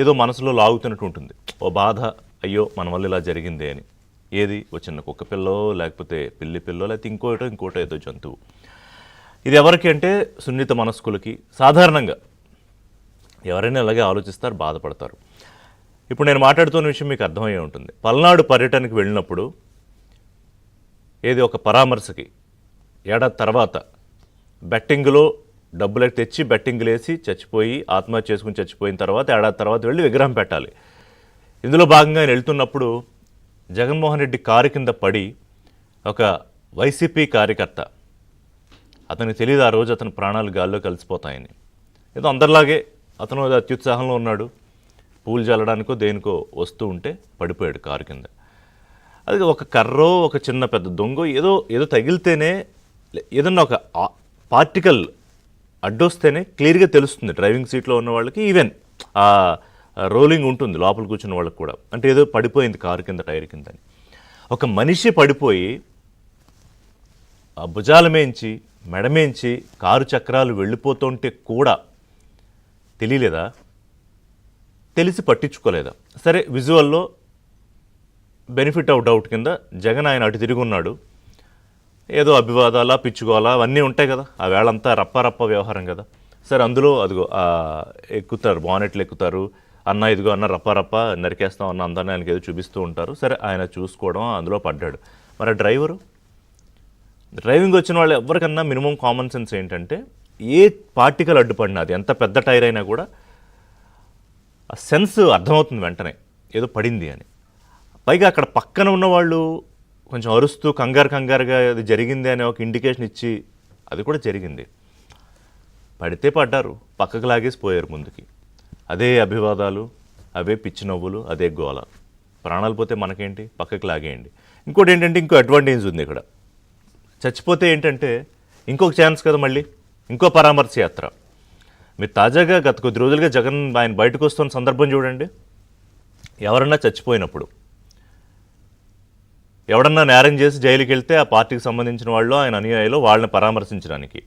ఏదో మనసులో లాగుతున్నట్టు ఉంటుంది. ఓ బాధ, అయ్యో మన వల్ల ఇలా జరిగిందే అని. ఏది ఓ చిన్న కుక్క పిల్లో, లేకపోతే పిల్లి పిల్లో, లేకపోతే ఇంకోటో ఏదో జంతువు. ఇది ఎవరికి అంటే సున్నిత మనస్కులకి. సాధారణంగా ఎవరైనా ఇలాగే ఆలోచిస్తారు, బాధపడతారు. ఇప్పుడు నేను మాట్లాడుతున్న విషయం మీకు అర్థమయ్యే ఉంటుంది. పల్నాడు పర్యటనకు వెళ్ళినప్పుడు ఏది ఒక పరామర్శకి ఏడాది తర్వాత బెట్టింగ్లో డబ్బులు తెచ్చి బెట్టింగ్లు వేసి చచ్చిపోయి ఆత్మహత్య చేసుకుని చచ్చిపోయిన తర్వాత ఏడాది తర్వాత వెళ్ళి విగ్రహం పెట్టాలి. ఇందులో భాగంగా ఆయన వెళ్తున్నప్పుడు జగన్మోహన్ రెడ్డి కారు కింద పడి ఒక వైసీపీ కార్యకర్త, అతనికి తెలియదు ఆ రోజు అతని ప్రాణాలు గాల్లో కలిసిపోతాయని. ఏదో అందరిలాగే అతను అత్యుత్సాహంలో ఉన్నాడు. పూలు చల్లడానికో దేనికో వస్తూ ఉంటే పడిపోయాడు కారు కింద. అది ఒక కర్రో ఒక చిన్న పెద్ద దొంగ ఏదో తగిలితేనే, ఏదన్నా ఒక పార్టికల్ అడ్డొస్తేనే క్లియర్గా తెలుస్తుంది డ్రైవింగ్ సీట్లో ఉన్న వాళ్ళకి. ఈవెన్ ఆ రోలింగ్ ఉంటుంది లోపల కూర్చున్న వాళ్ళకి కూడా. అంటే ఏదో పడిపోయింది కారు కింద, టైర్ కింద అని. ఒక మనిషి పడిపోయి ఆ భుజాల మేంచి మెడమేంచి కారు చక్రాలు వెళ్ళిపోతుంటే కూడా తెలియలేదా? తెలిసి పట్టించుకోలేదా? సరే, విజువల్లో బెనిఫిట్ ఆఫ్ డౌట్ కింద జగన్ ఆయన అటు తిరిగి ఉన్నాడు. ఏదో అభివాదాలా పిచ్చుకోవాలా అవన్నీ ఉంటాయి కదా. ఆ వేళంతా రప్ప వ్యవహారం కదా. సరే, అందులో అదిగో ఎక్కుతారు, బానెట్లు ఎక్కుతారు. అన్న ఇదిగో అన్న రప్ప నరికేస్తాం అన్న అందరినీ ఆయనకి ఏదో చూపిస్తూ ఉంటారు. సరే, ఆయన చూసుకోవడం, అందులో పడ్డాడు. మరి డ్రైవింగ్ వచ్చిన వాళ్ళు ఎవరికన్నా మినిమం కామన్ సెన్స్ ఏంటంటే, ఏ పార్టికల్ అడ్డుపడినా, అది ఎంత పెద్ద టైర్ అయినా కూడా ఆ సెన్స్ అర్థమవుతుంది వెంటనే, ఏదో పడింది అని. పైగా అక్కడ పక్కన ఉన్నవాళ్ళు కొంచెం అరుస్తూ కంగారుగా అది జరిగింది అనే ఒక ఇండికేషన్ ఇచ్చి, అది కూడా జరిగింది. పడితే పడ్డారు, పక్కకు లాగేసి పోయారు ముందుకి. అదే అభివాదాలు, అవే పిచ్చి నవ్వులు, అదే గోల. ప్రాణాలు పోతే మనకేంటి, పక్కకు లాగేయండి. ఇంకోటి ఏంటంటే, ఇంకో అడ్వాంటేజ్ ఉంది ఇక్కడ. చచ్చిపోతే ఏంటంటే ఇంకొక ఛాన్స్ కదా, మళ్ళీ ఇంకో పరామర్శ యాత్ర. మీరు తాజాగా గత కొద్ది రోజులుగా జగన్ ఆయన బయటకు వస్తున్న సందర్భం చూడండి. ఎవరన్నా చచ్చిపోయినప్పుడు, ఎవడన్నా నేరం చేసి జైలుకి వెళ్తే ఆ పార్టీకి సంబంధించిన వాళ్ళు, ఆయన అనుయాయులు, వాళ్ళని పరామర్శించడానికి,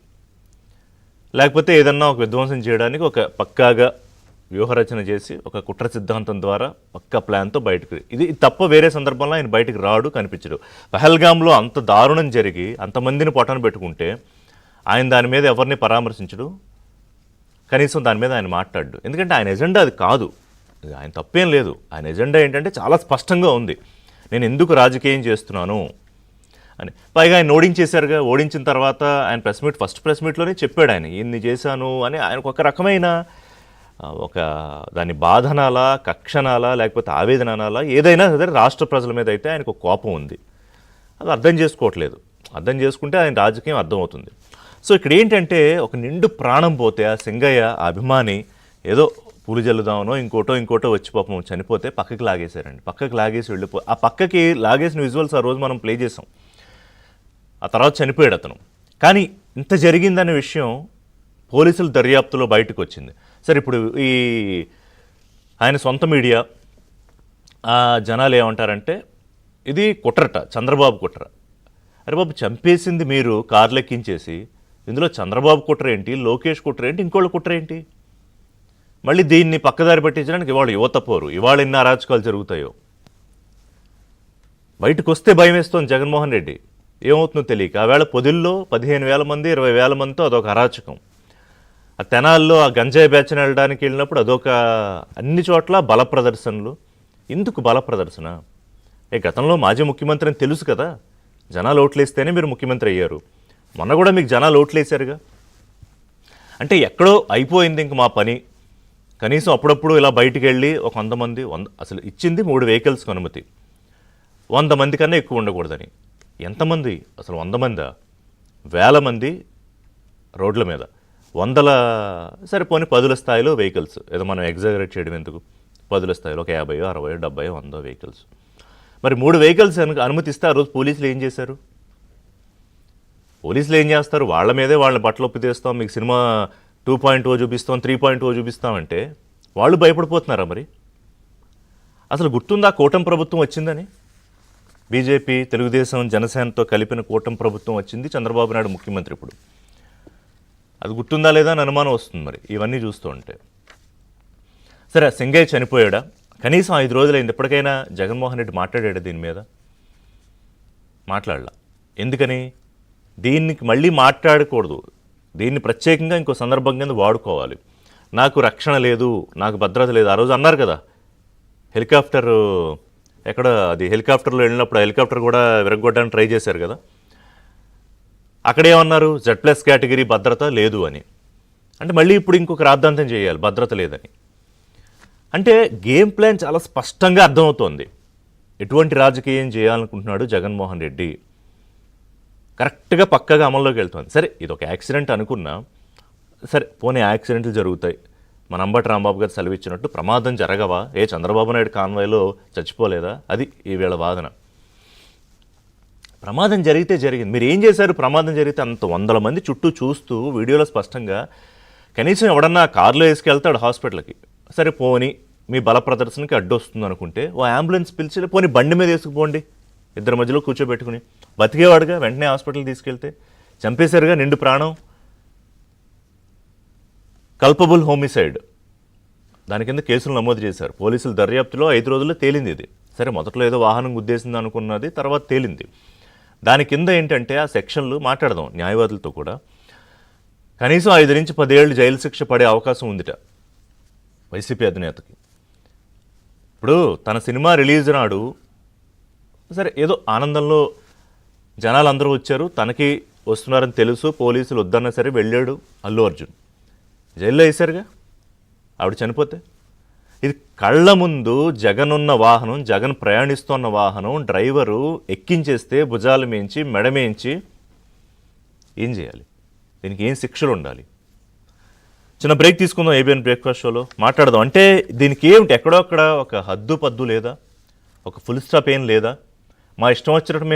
లేకపోతే ఏదన్నా ఒక విధ్వంసం చేయడానికి ఒక పక్కాగా వ్యూహరచన చేసి ఒక కుట్ర సిద్ధాంతం ద్వారా పక్కా ప్లాన్తో బయటకు, ఇది తప్ప వేరే సందర్భంలో ఆయన బయటకు రాడు, కనిపించడు. పహల్గామ్లో అంత దారుణం జరిగి అంతమందిని పొట్టన పెట్టుకుంటే ఆయన దాని మీద ఎవరిని పరామర్శించడు, కనీసం దాని మీద ఆయన మాట్లాడు. ఎందుకంటే ఆయన ఎజెండా అది కాదు. ఆయన తప్పేం లేదు. ఆయన ఎజెండా ఏంటంటే చాలా స్పష్టంగా ఉంది, నేను ఎందుకు రాజకీయం చేస్తున్నాను అని. పైగా ఆయన ఓడించేశారుగా. ఓడించిన తర్వాత ఆయన ఫస్ట్ ప్రెస్ మీట్లోనే చెప్పాడు, ఆయన ఇన్ని చేశాను అని. ఆయనకు ఒక రకమైన ఒక దాన్ని బాధనాలా, కక్షనాలా, లేకపోతే ఆవేదనాలా, ఏదైనా సరే రాష్ట్ర ప్రజల మీద అయితే ఆయనకు కోపం ఉంది. అది అర్థం చేసుకోవట్లేదు. అర్థం చేసుకుంటే ఆయన రాజకీయం అర్థమవుతుంది. సో ఇక్కడ ఏంటంటే, ఒక నిండు ప్రాణం పోతే ఆ సింగయ్య, ఆ అభిమాని, ఏదో పూలు జల్లుదామనో ఇంకోటో వచ్చి పాపం చనిపోతే పక్కకి లాగేశారండి. పక్కకి లాగేసి ఆ పక్కకి లాగేసిన విజువల్స్ ఆ రోజు మనం ప్లే చేసాం. ఆ తర్వాత చనిపోయాడు అతను. కానీ ఇంత జరిగిందనే విషయం పోలీసుల దర్యాప్తులో బయటకు వచ్చింది. సరే, ఇప్పుడు ఈ ఆయన సొంత మీడియా, ఆ జనాలు ఏమంటారంటే, ఇది కుట్రట, చంద్రబాబు కుట్ర. అరే బాబు, చంపేసింది మీరు, కార్లు ఎక్కించేసి, ఇందులో చంద్రబాబు కుట్ర ఏంటి, లోకేష్ కుట్ర ఏంటి, ఇంకోళ్ళ కుట్ర ఏంటి? మళ్ళీ దీన్ని పక్కదారి పట్టించడానికి ఇవాళ యువత పోరు, ఇవాళ ఎన్ని అరాచకాలు జరుగుతాయో. బయటకు వస్తే భయం వేస్తోంది జగన్మోహన్ రెడ్డి. ఏమవుతుందో తెలియక ఆవేళ పొదిల్లో 15,000 మంది 20,000 మందితో అదొక అరాచకం. ఆ తెనాల్లో ఆ గంజాయి బ్యాచ్ని వెళ్ళడానికి వెళ్ళినప్పుడు అదొక, అన్ని చోట్ల బల ప్రదర్శనలు. ఎందుకు బల ప్రదర్శన? గతంలో మాజీ ముఖ్యమంత్రి అని తెలుసు కదా, జనాలు ఓట్లేస్తేనే మీరు ముఖ్యమంత్రి అయ్యారు. మొన్న కూడా మీకు జనాలు ఓట్లేశారుగా. అంటే ఎక్కడో అయిపోయింది ఇంక మా పని, కనీసం అప్పుడప్పుడు ఇలా బయటికి వెళ్ళి ఒక 100 మంది, అసలు ఇచ్చింది 3 వెహికల్స్కి అనుమతి, 100 మంది కన్నా ఎక్కువ ఉండకూడదని. ఎంతమంది అసలు? 100 మందా? 1000 మంది రోడ్ల మీద, సరే పోనీ 10ల స్థాయిలో వెహికల్స్, ఏదో మనం ఎగ్జాగరేట్ చేయడం ఎందుకు, 10ల స్థాయిలో ఒక 50, 60, 70, 100 వెహికల్స్. మరి 3 వెహికల్స్ అనుమతిస్తే ఆ రోజు పోలీసులు ఏం చేశారు? పోలీసులు ఏం చేస్తారు? వాళ్ళ మీదే వాళ్ళని బట్టలొప్పి తీస్తాం, మీకు సినిమా 2.0 చూపిస్తాం, 3.0 చూపిస్తామంటే వాళ్ళు భయపడిపోతున్నారా? మరి అసలు గుర్తుందా కూటమి ప్రభుత్వం వచ్చిందని? బీజేపీ, తెలుగుదేశం, జనసేనతో కలిపిన కూటమి ప్రభుత్వం వచ్చింది, చంద్రబాబు నాయుడు ముఖ్యమంత్రి. ఇప్పుడు అది గుర్తుందా లేదా అని అనుమానం వస్తుంది మరి ఇవన్నీ చూస్తూ ఉంటే. సరే సింగయ్య చనిపోయాడా, కనీసం 5 రోజులైంది, ఎప్పటికైనా జగన్మోహన్ రెడ్డి మాట్లాడాడా దీని మీద? మాట్లాడలా. ఎందుకని? దీనికి మళ్ళీ మాట్లాడకూడదు, దీన్ని ప్రత్యేకంగా ఇంకో సందర్భం కింద వాడుకోవాలి. నాకు రక్షణ లేదు, నాకు భద్రత లేదు, ఆ రోజు అన్నారు కదా. హెలికాప్టర్ ఎక్కడ అది, హెలికాప్టర్లో వెళ్ళినప్పుడు హెలికాప్టర్ కూడా విరగొట్టడానికి ట్రై చేశారు కదా. అక్కడేమన్నారు, Z+ కేటగిరీ భద్రత లేదు అని. అంటే మళ్ళీ ఇప్పుడు ఇంకొక రాద్ధాంతం చేయాలి భద్రత లేదని. అంటే గేమ్ ప్లాన్ చాలా స్పష్టంగా అర్థమవుతోంది. ఎటువంటి రాజకీయం చేయాలనుకుంటున్నాడు జగన్మోహన్ రెడ్డి, కరెక్ట్గా పక్కగా అమల్లోకి వెళ్తుంది. సరే ఇది ఒక యాక్సిడెంట్ అనుకున్నా, సరే పోనీ యాక్సిడెంట్లు జరుగుతాయి, మన అంబటి రాంబాబు గారు సెలవిచ్చినట్టు ప్రమాదం జరగవా, చంద్రబాబు నాయుడు కాన్వాయ్లో చచ్చిపోలేదా, అది ఈవేళ వాదన. ప్రమాదం జరిగితే జరిగింది, మీరు ఏం చేశారు? ప్రమాదం జరిగితే అంత 100 మంది చుట్టూ చూస్తూ వీడియోలో స్పష్టంగా, కనీసం ఎవడన్నా కారులో వేసుకెళ్తాడు హాస్పిటల్కి, సరే పోనీ మీ బల ప్రదర్శనకి అడ్డొస్తుంది అనుకుంటే ఓ అంబులెన్స్ పిలిచి పోనీ బండి మీద వేసుకుపోండి, 2 మధ్యలో కూర్చోబెట్టుకుని, బతికేవాడుగా వెంటనే హాస్పిటల్కి తీసుకెళ్తే. చంపేశారుగా, నిండు ప్రాణం, కల్పబుల్ హోమిసైడ్, దాని కింద కేసులు నమోదు చేశారు. పోలీసుల దర్యాప్తులో 5 రోజుల్లో తేలింది ఇది. సరే మొదట్లో ఏదో వాహనం గుద్దేసింది అనుకున్నది, తర్వాత తేలింది. దాని కింద ఏంటంటే ఆ సెక్షన్లు మాట్లాడదాం న్యాయవాదులతో కూడా, కనీసం 5 నుంచి 10 ఏళ్ళు జైలు శిక్ష పడే అవకాశం ఉందిట వైసీపీ అధినేతకి. ఇప్పుడు తన సినిమా రిలీజ్ నాడు సరే ఏదో ఆనందంలో జనాలు అందరూ వచ్చారు, తనకి వస్తున్నారని తెలుసు, పోలీసులు వద్దన్నా సరే వెళ్ళాడు అల్లు అర్జున్, జైల్లో వేశారుగా ఆవిడ చనిపోతే. ఇది కళ్ళ ముందు జగన్ ఉన్న వాహనం, జగన్ ప్రయాణిస్తున్న వాహనం, డ్రైవరు ఎక్కించేస్తే భుజాలు మేంచి మెడమేంచి ఏం చేయాలి? దీనికి ఏం శిక్షలు ఉండాలి? చిన్న బ్రేక్ తీసుకుందాం ఏబిఎన్ బ్రేక్ఫాస్ట్ షోలో మాట్లాడదాం. అంటే దీనికి ఏమిటి, ఎక్కడో అక్కడ ఒక హద్దు పద్దు లేదా, ఒక ఫుల్ స్టాప్ ఏం లేదా, మా ఇష్టం వచ్చినట్టు